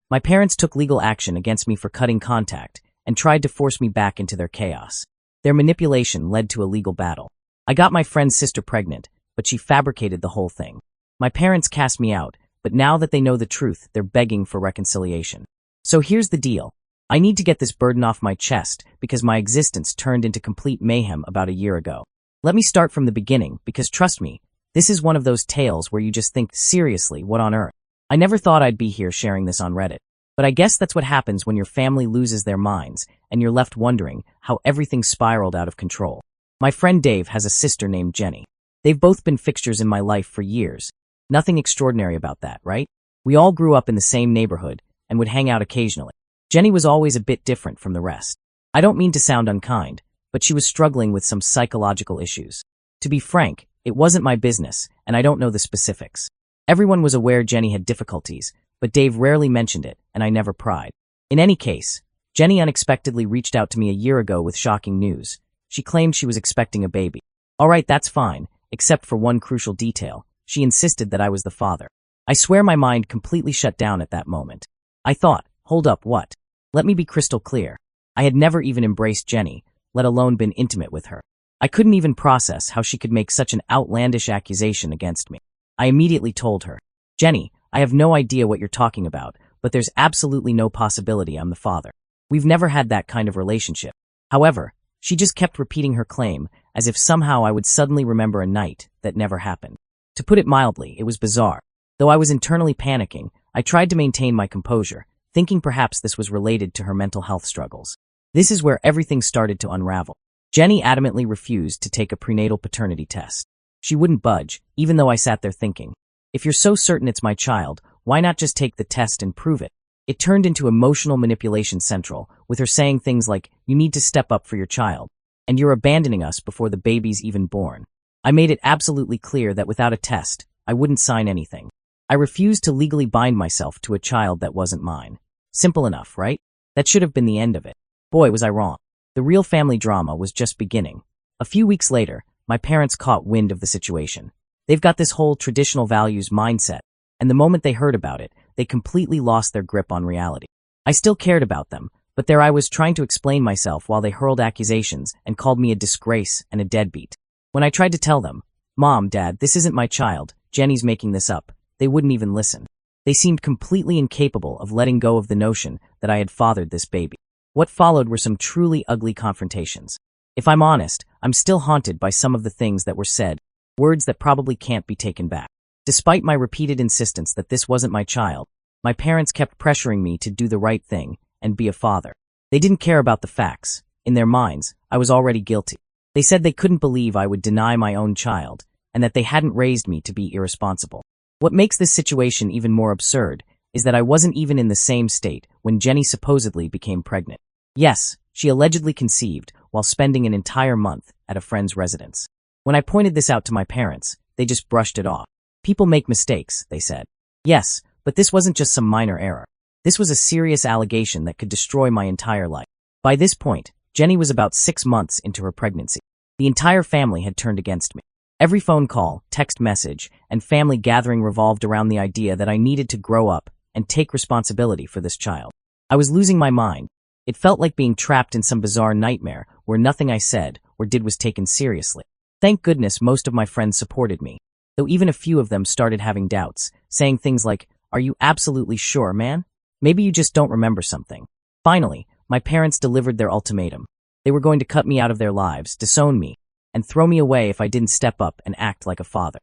My parents took legal action against me for cutting contact and tried to force me back into their chaos. Their manipulation led to a legal battle. I got my friend's sister pregnant, but she fabricated the whole thing. My parents cast me out, but now that they know the truth, they're begging for reconciliation. So here's the deal. I need to get this burden off my chest because my existence turned into complete mayhem about a year ago. Let me start from the beginning because trust me, this is one of those tales where you just think, seriously, what on earth? I never thought I'd be here sharing this on Reddit. But I guess that's what happens when your family loses their minds and you're left wondering how everything spiraled out of control. My friend Dave has a sister named Jenny. They've both been fixtures in my life for years. Nothing extraordinary about that, right? We all grew up in the same neighborhood and would hang out occasionally. Jenny was always a bit different from the rest. I don't mean to sound unkind, but she was struggling with some psychological issues. To be frank, it wasn't my business, and I don't know the specifics. Everyone was aware Jenny had difficulties, but Dave rarely mentioned it, and I never pried. In any case, Jenny unexpectedly reached out to me a year ago with shocking news. She claimed she was expecting a baby. All right, that's fine, except for one crucial detail. She insisted that I was the father. I swear my mind completely shut down at that moment. I thought, hold up, what? Let me be crystal clear. I had never even embraced Jenny, let alone been intimate with her. I couldn't even process how she could make such an outlandish accusation against me. I immediately told her, Jenny, I have no idea what you're talking about, but there's absolutely no possibility I'm the father. We've never had that kind of relationship. However, she just kept repeating her claim as if somehow I would suddenly remember a night that never happened. To put it mildly, it was bizarre. Though I was internally panicking, I tried to maintain my composure, thinking perhaps this was related to her mental health struggles. This is where everything started to unravel. Jenny adamantly refused to take a prenatal paternity test. She wouldn't budge, even though I sat there thinking, if you're so certain it's my child, why not just take the test and prove it? It turned into emotional manipulation central, with her saying things like, you need to step up for your child, and you're abandoning us before the baby's even born. I made it absolutely clear that without a test, I wouldn't sign anything. I refused to legally bind myself to a child that wasn't mine. Simple enough, right? That should have been the end of it. Boy, was I wrong. The real family drama was just beginning. A few weeks later, my parents caught wind of the situation. They've got this whole traditional values mindset, and the moment they heard about it, they completely lost their grip on reality. I still cared about them, but there I was trying to explain myself while they hurled accusations and called me a disgrace and a deadbeat. When I tried to tell them, Mom, Dad, this isn't my child, Jenny's making this up, they wouldn't even listen. They seemed completely incapable of letting go of the notion that I had fathered this baby. What followed were some truly ugly confrontations. If I'm honest, I'm still haunted by some of the things that were said, words that probably can't be taken back. Despite my repeated insistence that this wasn't my child, my parents kept pressuring me to do the right thing and be a father. They didn't care about the facts. In their minds, I was already guilty. They said they couldn't believe I would deny my own child and that they hadn't raised me to be irresponsible. What makes this situation even more absurd is that I wasn't even in the same state when Jenny supposedly became pregnant. Yes, she allegedly conceived while spending an entire month at a friend's residence. When I pointed this out to my parents, they just brushed it off. People make mistakes, they said. Yes, but this wasn't just some minor error. This was a serious allegation that could destroy my entire life. By this point, Jenny was about 6 months into her pregnancy. The entire family had turned against me. Every phone call, text message, and family gathering revolved around the idea that I needed to grow up and take responsibility for this child. I was losing my mind. It felt like being trapped in some bizarre nightmare where nothing I said or did was taken seriously. Thank goodness most of my friends supported me, though even a few of them started having doubts, saying things like, "Are you absolutely sure, man? Maybe you just don't remember something." Finally, my parents delivered their ultimatum. They were going to cut me out of their lives, disown me, and throw me away if I didn't step up and act like a father.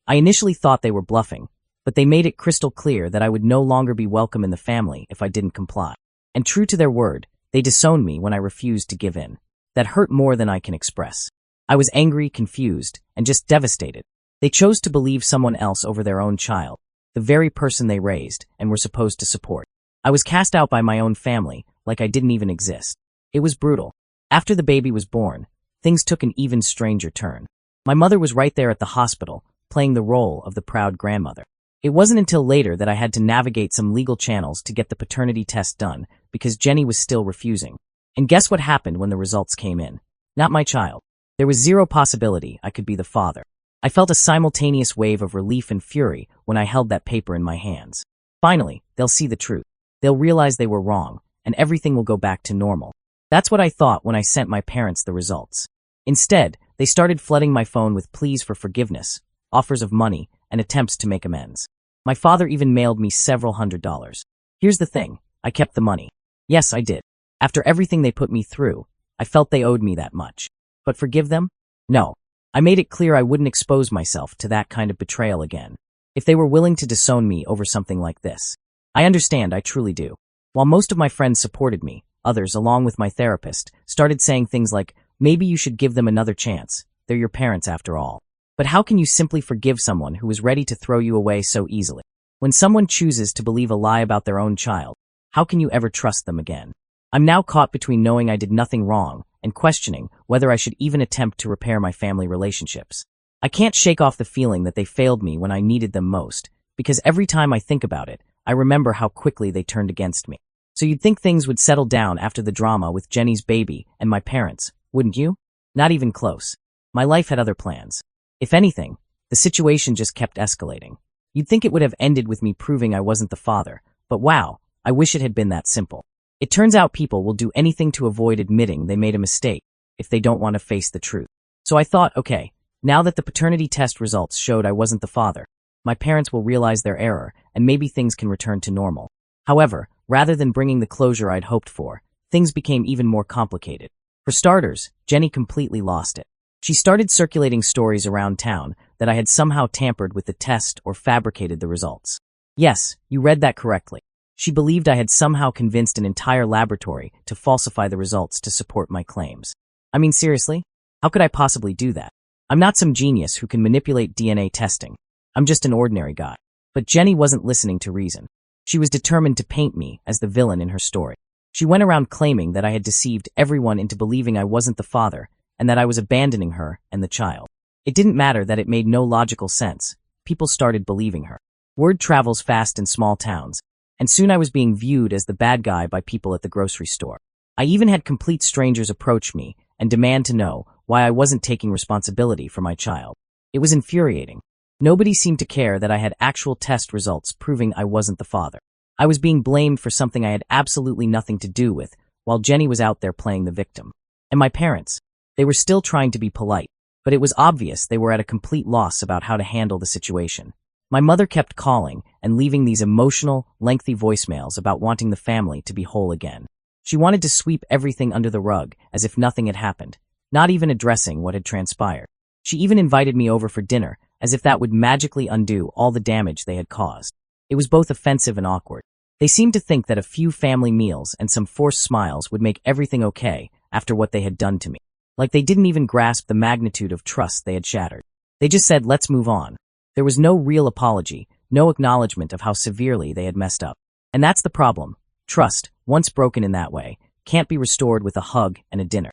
I initially thought they were bluffing, but they made it crystal clear that I would no longer be welcome in the family if I didn't comply. And true to their word, they disowned me when I refused to give in. That hurt more than I can express. I was angry, confused, and just devastated. They chose to believe someone else over their own child, the very person they raised and were supposed to support. I was cast out by my own family, like I didn't even exist. It was brutal. After the baby was born, things took an even stranger turn. My mother was right there at the hospital, playing the role of the proud grandmother. It wasn't until later that I had to navigate some legal channels to get the paternity test done, because Jenny was still refusing. And guess what happened when the results came in? Not my child. There was zero possibility I could be the father. I felt a simultaneous wave of relief and fury when I held that paper in my hands. Finally, they'll see the truth. They'll realize they were wrong, and everything will go back to normal. That's what I thought when I sent my parents the results. Instead, they started flooding my phone with pleas for forgiveness, offers of money, and attempts to make amends. My father even mailed me several $100s. Here's the thing, I kept the money. Yes, I did. After everything they put me through, I felt they owed me that much. But forgive them? No. I made it clear I wouldn't expose myself to that kind of betrayal again. If they were willing to disown me over something like this. I understand, I truly do. While most of my friends supported me, others, along with my therapist, started saying things like, maybe you should give them another chance. They're your parents after all. But how can you simply forgive someone who is ready to throw you away so easily? When someone chooses to believe a lie about their own child, how can you ever trust them again? I'm now caught between knowing I did nothing wrong and questioning whether I should even attempt to repair my family relationships. I can't shake off the feeling that they failed me when I needed them most, because every time I think about it, I remember how quickly they turned against me. So you'd think things would settle down after the drama with Jenny's baby and my parents, wouldn't you? Not even close. My life had other plans. If anything, the situation just kept escalating. You'd think it would have ended with me proving I wasn't the father, but wow, I wish it had been that simple. It turns out people will do anything to avoid admitting they made a mistake if they don't want to face the truth. So I thought, okay, now that the paternity test results showed I wasn't the father, my parents will realize their error and maybe things can return to normal. However, rather than bringing the closure I'd hoped for, things became even more complicated. For starters, Jenny completely lost it. She started circulating stories around town that I had somehow tampered with the test or fabricated the results. Yes, you read that correctly. She believed I had somehow convinced an entire laboratory to falsify the results to support my claims. I mean, seriously? How could I possibly do that? I'm not some genius who can manipulate DNA testing. I'm just an ordinary guy. But Jenny wasn't listening to reason. She was determined to paint me as the villain in her story. She went around claiming that I had deceived everyone into believing I wasn't the father and that I was abandoning her and the child. It didn't matter that it made no logical sense. People started believing her. Word travels fast in small towns, and soon I was being viewed as the bad guy by people at the grocery store. I even had complete strangers approach me and demand to know why I wasn't taking responsibility for my child. It was infuriating. Nobody seemed to care that I had actual test results proving I wasn't the father. I was being blamed for something I had absolutely nothing to do with, while Jenny was out there playing the victim. And my parents, they were still trying to be polite, but it was obvious they were at a complete loss about how to handle the situation. My mother kept calling and leaving these emotional, lengthy voicemails about wanting the family to be whole again. She wanted to sweep everything under the rug as if nothing had happened, not even addressing what had transpired. She even invited me over for dinner, as if that would magically undo all the damage they had caused. It was both offensive and awkward. They seemed to think that a few family meals and some forced smiles would make everything okay after what they had done to me. Like they didn't even grasp the magnitude of trust they had shattered. They just said, let's move on. There was no real apology, no acknowledgement of how severely they had messed up. And that's the problem. Trust, once broken in that way, can't be restored with a hug and a dinner.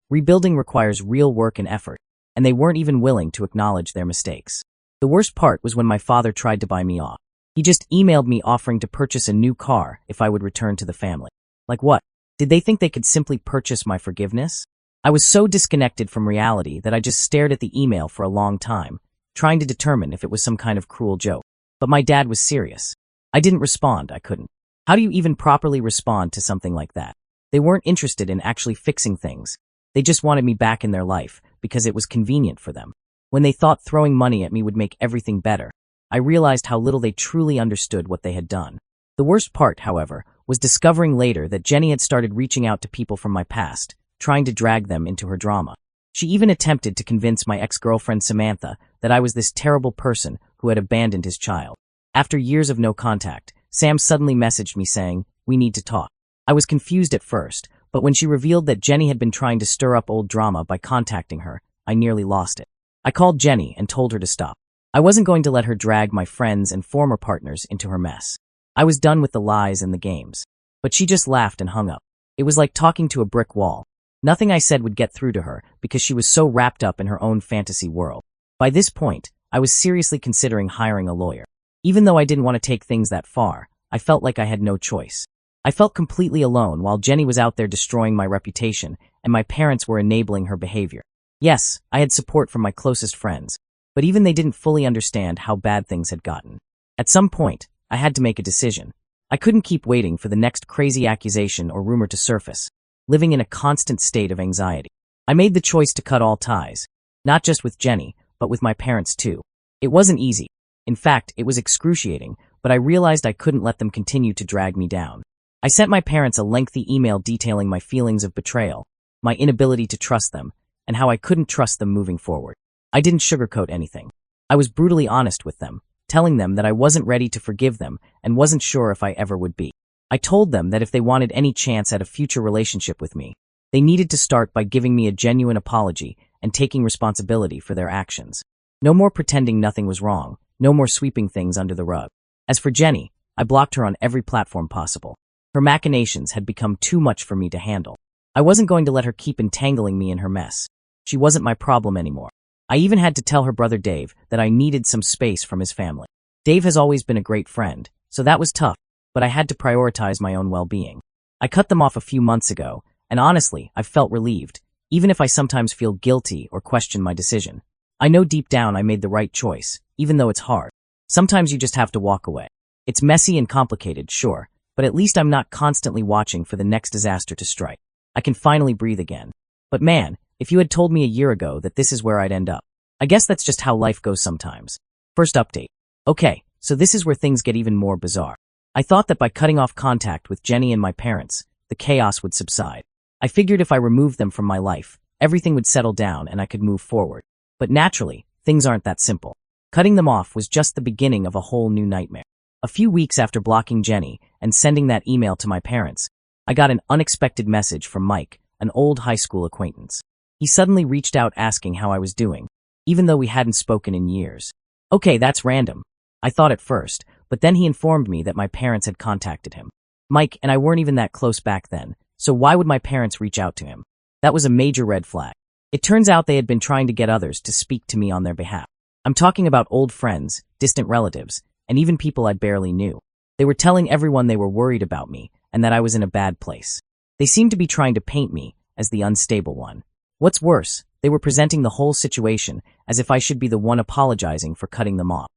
Rebuilding requires real work and effort, and they weren't even willing to acknowledge their mistakes. The worst part was when my father tried to buy me off. He just emailed me offering to purchase a new car if I would return to the family. Like what? Did they think they could simply purchase my forgiveness? I was so disconnected from reality that I just stared at the email for a long time, trying to determine if it was some kind of cruel joke. But my dad was serious. I didn't respond, I couldn't. How do you even properly respond to something like that? They weren't interested in actually fixing things. They just wanted me back in their life because it was convenient for them. When they thought throwing money at me would make everything better, I realized how little they truly understood what they had done. The worst part, however, was discovering later that Jenny had started reaching out to people from my past, trying to drag them into her drama. She even attempted to convince my ex-girlfriend Samantha that I was this terrible person who had abandoned his child. After years of no contact, Sam suddenly messaged me saying, "We need to talk." I was confused at first, but when she revealed that Jenny had been trying to stir up old drama by contacting her, I nearly lost it. I called Jenny and told her to stop. I wasn't going to let her drag my friends and former partners into her mess. I was done with the lies and the games. But she just laughed and hung up. It was like talking to a brick wall. Nothing I said would get through to her because she was so wrapped up in her own fantasy world. By this point, I was seriously considering hiring a lawyer. Even though I didn't want to take things that far, I felt like I had no choice. I felt completely alone while Jenny was out there destroying my reputation and my parents were enabling her behavior. Yes, I had support from my closest friends, but even they didn't fully understand how bad things had gotten. At some point, I had to make a decision. I couldn't keep waiting for the next crazy accusation or rumor to surface, living in a constant state of anxiety. I made the choice to cut all ties, not just with Jenny, but with my parents too. It wasn't easy. In fact, it was excruciating, but I realized I couldn't let them continue to drag me down. I sent my parents a lengthy email detailing my feelings of betrayal, my inability to trust them, and how I couldn't trust them moving forward. I didn't sugarcoat anything. I was brutally honest with them, telling them that I wasn't ready to forgive them and wasn't sure if I ever would be. I told them that if they wanted any chance at a future relationship with me, they needed to start by giving me a genuine apology and taking responsibility for their actions. No more pretending nothing was wrong, no more sweeping things under the rug. As for Jenny, I blocked her on every platform possible. Her machinations had become too much for me to handle. I wasn't going to let her keep entangling me in her mess. She wasn't my problem anymore. I even had to tell her brother Dave that I needed some space from his family. Dave has always been a great friend, so that was tough, but I had to prioritize my own well-being. I cut them off a few months ago, and honestly, I felt relieved, even if I sometimes feel guilty or question my decision. I know deep down I made the right choice, even though it's hard. Sometimes you just have to walk away. It's messy and complicated, sure, but at least I'm not constantly watching for the next disaster to strike. I can finally breathe again. But man, if you had told me a year ago that this is where I'd end up. I guess that's just how life goes sometimes. First update. Okay, so this is where things get even more bizarre. I thought that by cutting off contact with Jenny and my parents, the chaos would subside. I figured if I removed them from my life, everything would settle down and I could move forward. But naturally, things aren't that simple. Cutting them off was just the beginning of a whole new nightmare. A few weeks after blocking Jenny and sending that email to my parents, I got an unexpected message from Mike, an old high school acquaintance. He suddenly reached out asking how I was doing, even though we hadn't spoken in years. Okay, that's random, I thought at first, but then he informed me that my parents had contacted him. Mike and I weren't even that close back then, so why would my parents reach out to him? That was a major red flag. It turns out they had been trying to get others to speak to me on their behalf. I'm talking about old friends, distant relatives, and even people I barely knew. They were telling everyone they were worried about me and that I was in a bad place. They seemed to be trying to paint me as the unstable one. What's worse, they were presenting the whole situation as if I should be the one apologizing for cutting them off.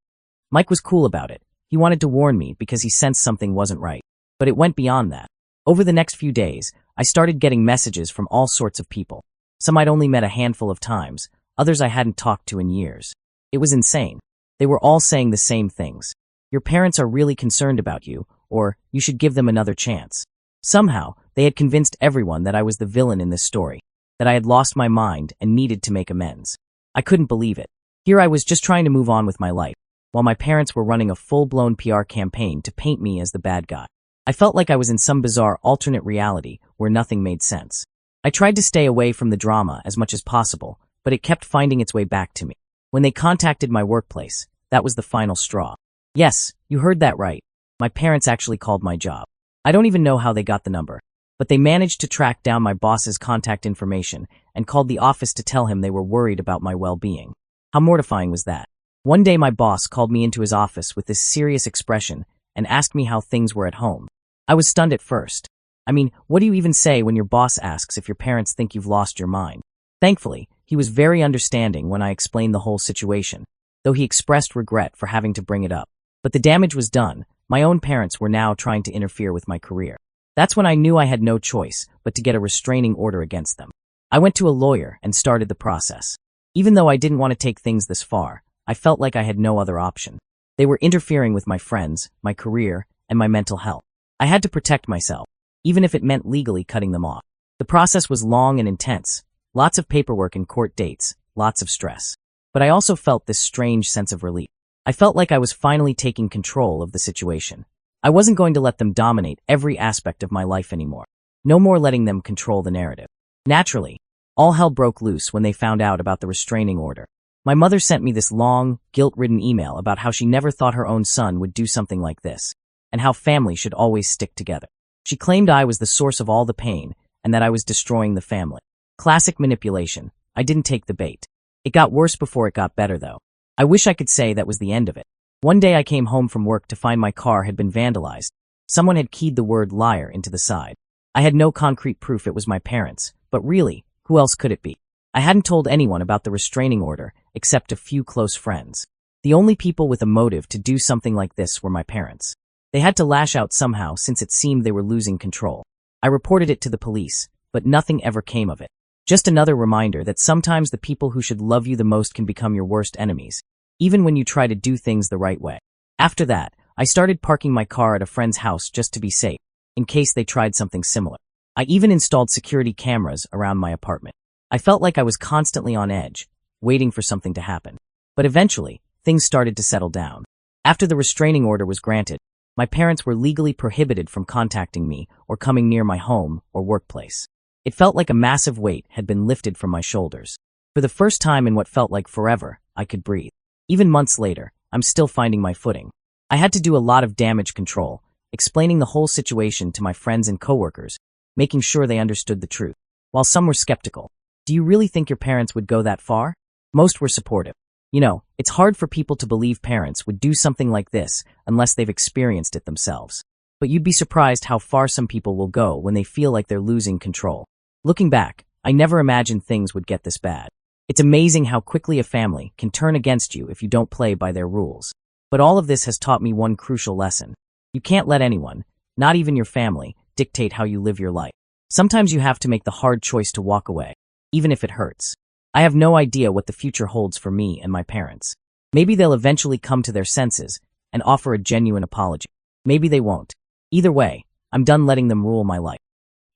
Mike was cool about it. He wanted to warn me because he sensed something wasn't right. But it went beyond that. Over the next few days, I started getting messages from all sorts of people. Some I'd only met a handful of times, others I hadn't talked to in years. It was insane. They were all saying the same things. Your parents are really concerned about you, or you should give them another chance. Somehow, they had convinced everyone that I was the villain in this story, that I had lost my mind and needed to make amends. I couldn't believe it. Here I was just trying to move on with my life, while my parents were running a full-blown PR campaign to paint me as the bad guy. I felt like I was in some bizarre alternate reality where nothing made sense. I tried to stay away from the drama as much as possible, but it kept finding its way back to me. When they contacted my workplace, that was the final straw. Yes, you heard that right. My parents actually called my job. I don't even know how they got the number, but they managed to track down my boss's contact information and called the office to tell him they were worried about my well-being. How mortifying was that? One day my boss called me into his office with this serious expression and asked me how things were at home. I was stunned at first. I mean, what do you even say when your boss asks if your parents think you've lost your mind? Thankfully, he was very understanding when I explained the whole situation, though he expressed regret for having to bring it up. But the damage was done. My own parents were now trying to interfere with my career. That's when I knew I had no choice but to get a restraining order against them. I went to a lawyer and started the process. Even though I didn't want to take things this far, I felt like I had no other option. They were interfering with my friends, my career, and my mental health. I had to protect myself, even if it meant legally cutting them off. The process was long and intense, lots of paperwork and court dates, lots of stress. But I also felt this strange sense of relief. I felt like I was finally taking control of the situation. I wasn't going to let them dominate every aspect of my life anymore. No more letting them control the narrative. Naturally, all hell broke loose when they found out about the restraining order. My mother sent me this long, guilt-ridden email about how she never thought her own son would do something like this, and how family should always stick together. She claimed I was the source of all the pain, and that I was destroying the family. Classic manipulation. I didn't take the bait. It got worse before it got better, though. I wish I could say that was the end of it. One day I came home from work to find my car had been vandalized. Someone had keyed the word liar into the side. I had no concrete proof it was my parents, but really, who else could it be? I hadn't told anyone about the restraining order, except a few close friends. The only people with a motive to do something like this were my parents. They had to lash out somehow since it seemed they were losing control. I reported it to the police, but nothing ever came of it. Just another reminder that sometimes the people who should love you the most can become your worst enemies, even when you try to do things the right way. After that, I started parking my car at a friend's house just to be safe, in case they tried something similar. I even installed security cameras around my apartment. I felt like I was constantly on edge, waiting for something to happen. But eventually, things started to settle down. After the restraining order was granted, my parents were legally prohibited from contacting me or coming near my home or workplace. It felt like a massive weight had been lifted from my shoulders. For the first time in what felt like forever, I could breathe. Even months later, I'm still finding my footing. I had to do a lot of damage control, explaining the whole situation to my friends and coworkers, making sure they understood the truth. While some were skeptical, do you really think your parents would go that far? Most were supportive. You know, it's hard for people to believe parents would do something like this unless they've experienced it themselves. But you'd be surprised how far some people will go when they feel like they're losing control. Looking back, I never imagined things would get this bad. It's amazing how quickly a family can turn against you if you don't play by their rules. But all of this has taught me one crucial lesson. You can't let anyone, not even your family, dictate how you live your life. Sometimes you have to make the hard choice to walk away, even if it hurts. I have no idea what the future holds for me and my parents. Maybe they'll eventually come to their senses and offer a genuine apology. Maybe they won't. Either way, I'm done letting them rule my life.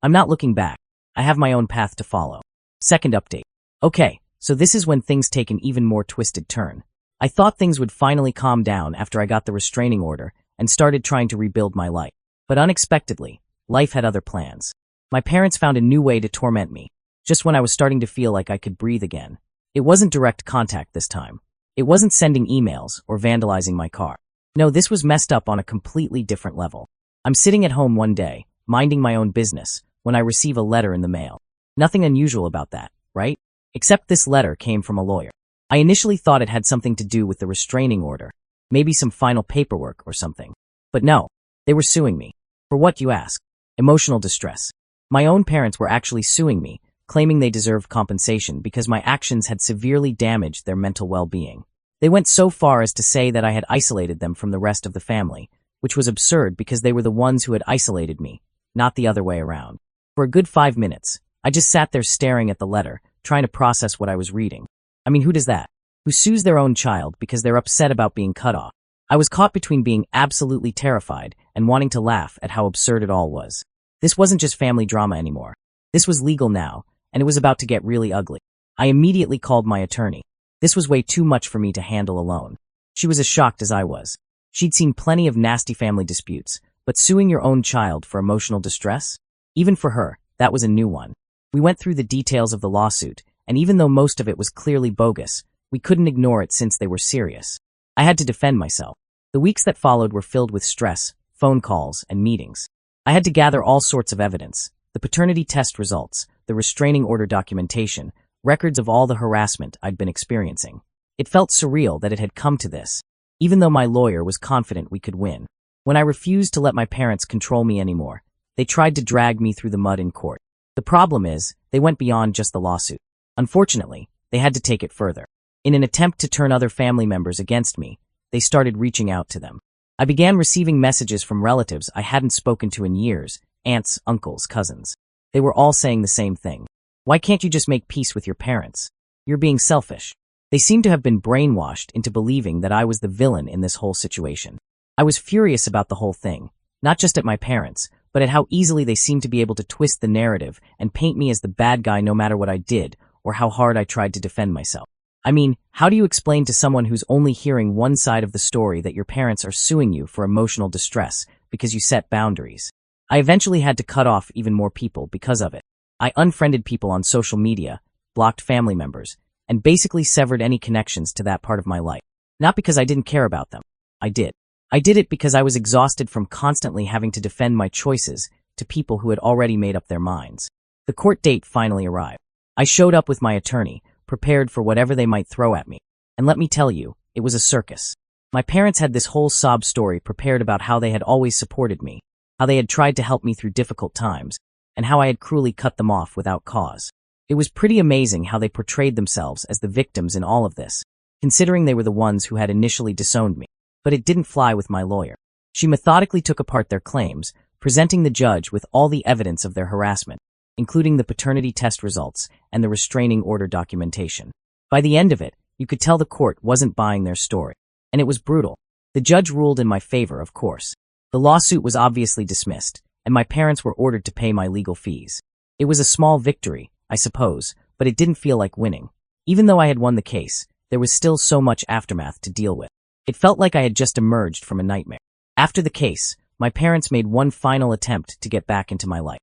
I'm not looking back. I have my own path to follow. Second update. Okay, so this is when things take an even more twisted turn. I thought things would finally calm down after I got the restraining order and started trying to rebuild my life. But unexpectedly, life had other plans. My parents found a new way to torment me, just when I was starting to feel like I could breathe again. It wasn't direct contact this time. It wasn't sending emails or vandalizing my car. No, this was messed up on a completely different level. I'm sitting at home one day, minding my own business, when I receive a letter in the mail. Nothing unusual about that, right? Except this letter came from a lawyer. I initially thought it had something to do with the restraining order, maybe some final paperwork or something. But no, they were suing me. For what, you ask? Emotional distress. My own parents were actually suing me, claiming they deserved compensation because my actions had severely damaged their mental well-being. They went so far as to say that I had isolated them from the rest of the family, which was absurd because they were the ones who had isolated me, not the other way around. For a good 5 minutes, I just sat there staring at the letter, trying to process what I was reading. I mean, who does that? Who sues their own child because they're upset about being cut off? I was caught between being absolutely terrified and wanting to laugh at how absurd it all was. This wasn't just family drama anymore. This was legal now, and it was about to get really ugly. I immediately called my attorney. This was way too much for me to handle alone. She was as shocked as I was. She'd seen plenty of nasty family disputes, but suing your own child for emotional distress? Even for her, that was a new one. We went through the details of the lawsuit, and even though most of it was clearly bogus, we couldn't ignore it since they were serious. I had to defend myself. The weeks that followed were filled with stress, phone calls, and meetings. I had to gather all sorts of evidence, the paternity test results, the restraining order documentation, records of all the harassment I'd been experiencing. It felt surreal that it had come to this, even though my lawyer was confident we could win. When I refused to let my parents control me anymore, they tried to drag me through the mud in court. The problem is, they went beyond just the lawsuit. Unfortunately, they had to take it further. In an attempt to turn other family members against me, they started reaching out to them. I began receiving messages from relatives I hadn't spoken to in years, aunts, uncles, cousins. They were all saying the same thing. Why can't you just make peace with your parents? You're being selfish. They seemed to have been brainwashed into believing that I was the villain in this whole situation. I was furious about the whole thing, not just at my parents, but at how easily they seemed to be able to twist the narrative and paint me as the bad guy no matter what I did or how hard I tried to defend myself. I mean, how do you explain to someone who's only hearing one side of the story that your parents are suing you for emotional distress because you set boundaries? I eventually had to cut off even more people because of it. I unfriended people on social media, blocked family members, and basically severed any connections to that part of my life. Not because I didn't care about them. I did. I did it because I was exhausted from constantly having to defend my choices to people who had already made up their minds. The court date finally arrived. I showed up with my attorney, prepared for whatever they might throw at me. And let me tell you, it was a circus. My parents had this whole sob story prepared about how they had always supported me, how they had tried to help me through difficult times, and how I had cruelly cut them off without cause. It was pretty amazing how they portrayed themselves as the victims in all of this, considering they were the ones who had initially disowned me. But it didn't fly with my lawyer. She methodically took apart their claims, presenting the judge with all the evidence of their harassment, including the paternity test results and the restraining order documentation. By the end of it, you could tell the court wasn't buying their story. And it was brutal. The judge ruled in my favor, of course. The lawsuit was obviously dismissed, and my parents were ordered to pay my legal fees. It was a small victory, I suppose, but it didn't feel like winning. Even though I had won the case, there was still so much aftermath to deal with. It felt like I had just emerged from a nightmare. After the case, my parents made one final attempt to get back into my life.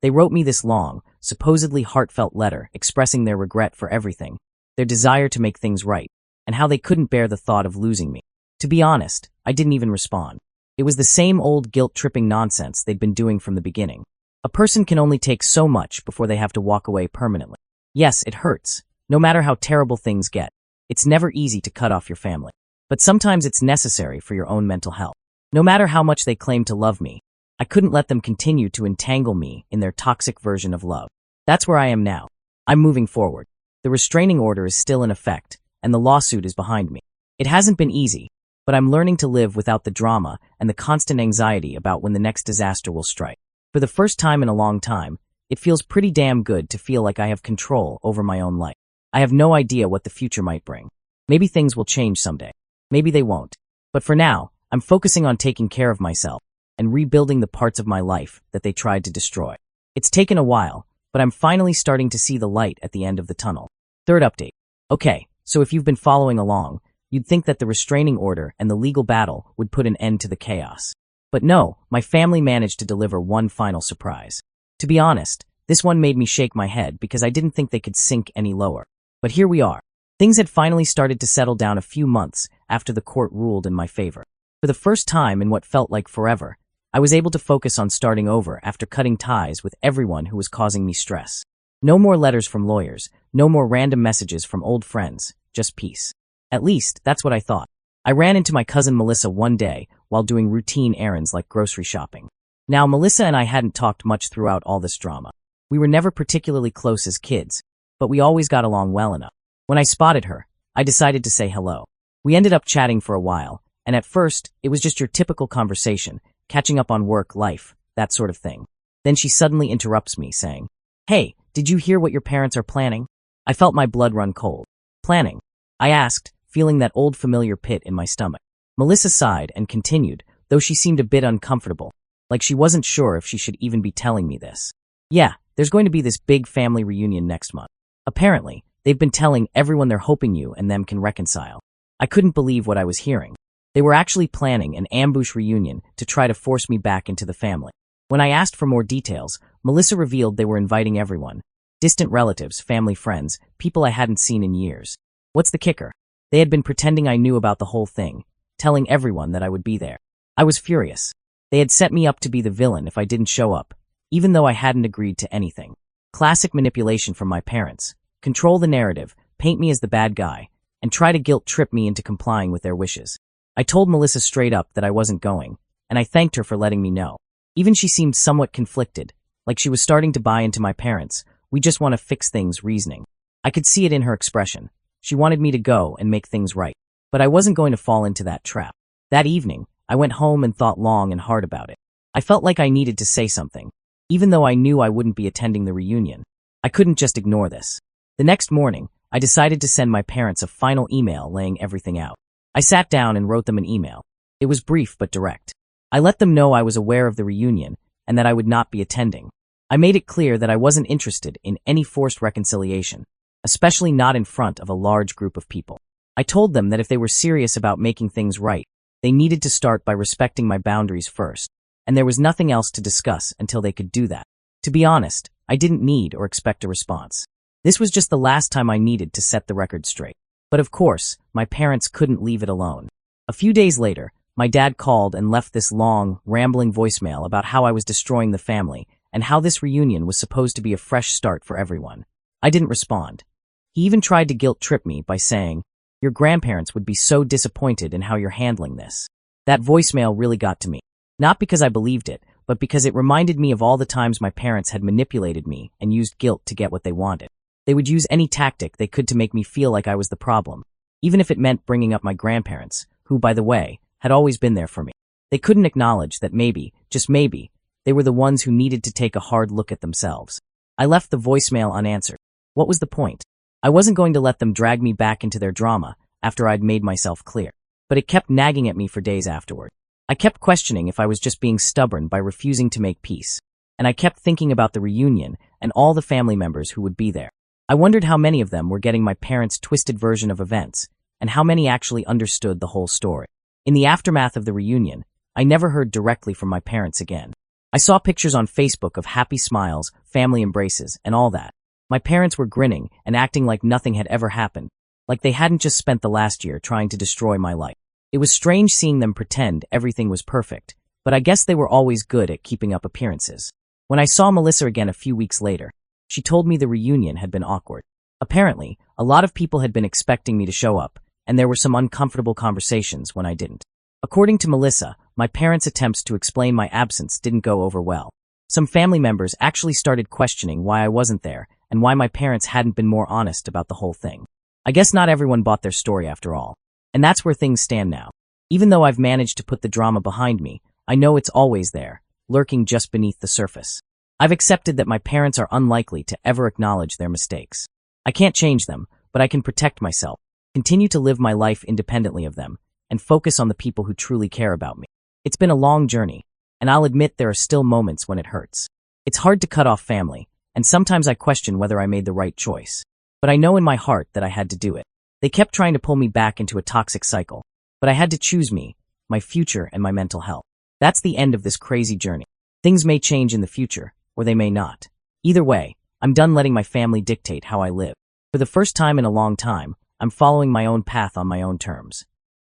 They wrote me this long, supposedly heartfelt letter expressing their regret for everything, their desire to make things right, and how they couldn't bear the thought of losing me. To be honest, I didn't even respond. It was the same old guilt-tripping nonsense they'd been doing from the beginning. A person can only take so much before they have to walk away permanently. Yes, it hurts. No matter how terrible things get, it's never easy to cut off your family. But sometimes it's necessary for your own mental health. No matter how much they claim to love me, I couldn't let them continue to entangle me in their toxic version of love. That's where I am now. I'm moving forward. The restraining order is still in effect, and the lawsuit is behind me. It hasn't been easy, but I'm learning to live without the drama and the constant anxiety about when the next disaster will strike. For the first time in a long time, it feels pretty damn good to feel like I have control over my own life. I have no idea what the future might bring. Maybe things will change someday. Maybe they won't. But for now, I'm focusing on taking care of myself and rebuilding the parts of my life that they tried to destroy. It's taken a while, but I'm finally starting to see the light at the end of the tunnel. Third update. Okay, so if you've been following along, you'd think that the restraining order and the legal battle would put an end to the chaos. But no, my family managed to deliver one final surprise. To be honest, this one made me shake my head because I didn't think they could sink any lower. But here we are. Things had finally started to settle down a few months after the court ruled in my favor. For the first time in what felt like forever, I was able to focus on starting over after cutting ties with everyone who was causing me stress. No more letters from lawyers, no more random messages from old friends, just peace. At least, that's what I thought. I ran into my cousin Melissa one day while doing routine errands like grocery shopping. Now, Melissa and I hadn't talked much throughout all this drama. We were never particularly close as kids, but we always got along well enough. When I spotted her, I decided to say hello. We ended up chatting for a while, and at first, it was just your typical conversation, catching up on work, life, that sort of thing. Then she suddenly interrupts me, saying, "Hey, did you hear what your parents are planning?" I felt my blood run cold. Planning? I asked, feeling that old familiar pit in my stomach. Melissa sighed and continued, though she seemed a bit uncomfortable, like she wasn't sure if she should even be telling me this. Yeah, there's going to be this big family reunion next month. Apparently, they've been telling everyone they're hoping you and them can reconcile. I couldn't believe what I was hearing. They were actually planning an ambush reunion to try to force me back into the family. When I asked for more details, Melissa revealed they were inviting everyone. Distant relatives, family friends, people I hadn't seen in years. What's the kicker? They had been pretending I knew about the whole thing, telling everyone that I would be there. I was furious. They had set me up to be the villain if I didn't show up, even though I hadn't agreed to anything. Classic manipulation from my parents. Control the narrative, paint me as the bad guy, and try to guilt-trip me into complying with their wishes. I told Melissa straight up that I wasn't going, and I thanked her for letting me know. Even she seemed somewhat conflicted, like she was starting to buy into my parents' "we just want to fix things" reasoning. I could see it in her expression. She wanted me to go and make things right. But I wasn't going to fall into that trap. That evening, I went home and thought long and hard about it. I felt like I needed to say something. Even though I knew I wouldn't be attending the reunion, I couldn't just ignore this. The next morning, I decided to send my parents a final email laying everything out. I sat down and wrote them an email. It was brief but direct. I let them know I was aware of the reunion and that I would not be attending. I made it clear that I wasn't interested in any forced reconciliation, especially not in front of a large group of people. I told them that if they were serious about making things right, they needed to start by respecting my boundaries first, and there was nothing else to discuss until they could do that. To be honest, I didn't need or expect a response. This was just the last time I needed to set the record straight. But of course, my parents couldn't leave it alone. A few days later, my dad called and left this long, rambling voicemail about how I was destroying the family and how this reunion was supposed to be a fresh start for everyone. I didn't respond. He even tried to guilt-trip me by saying, "Your grandparents would be so disappointed in how you're handling this." That voicemail really got to me. Not because I believed it, but because it reminded me of all the times my parents had manipulated me and used guilt to get what they wanted. They would use any tactic they could to make me feel like I was the problem, even if it meant bringing up my grandparents, who, by the way, had always been there for me. They couldn't acknowledge that maybe, just maybe, they were the ones who needed to take a hard look at themselves. I left the voicemail unanswered. What was the point? I wasn't going to let them drag me back into their drama after I'd made myself clear. But it kept nagging at me for days afterward. I kept questioning if I was just being stubborn by refusing to make peace. And I kept thinking about the reunion and all the family members who would be there. I wondered how many of them were getting my parents' twisted version of events, and how many actually understood the whole story. In the aftermath of the reunion, I never heard directly from my parents again. I saw pictures on Facebook of happy smiles, family embraces, and all that. My parents were grinning and acting like nothing had ever happened, like they hadn't just spent the last year trying to destroy my life. It was strange seeing them pretend everything was perfect, but I guess they were always good at keeping up appearances. When I saw Melissa again a few weeks later, she told me the reunion had been awkward. Apparently, a lot of people had been expecting me to show up, and there were some uncomfortable conversations when I didn't. According to Melissa, my parents' attempts to explain my absence didn't go over well. Some family members actually started questioning why I wasn't there and why my parents hadn't been more honest about the whole thing. I guess not everyone bought their story after all. And that's where things stand now. Even though I've managed to put the drama behind me, I know it's always there, lurking just beneath the surface. I've accepted that my parents are unlikely to ever acknowledge their mistakes. I can't change them, but I can protect myself, continue to live my life independently of them, and focus on the people who truly care about me. It's been a long journey, and I'll admit there are still moments when it hurts. It's hard to cut off family, and sometimes I question whether I made the right choice. But I know in my heart that I had to do it. They kept trying to pull me back into a toxic cycle, but I had to choose me, my future, and my mental health. That's the end of this crazy journey. Things may change in the future, or they may not. Either way, I'm done letting my family dictate how I live. For the first time in a long time, I'm following my own path on my own terms.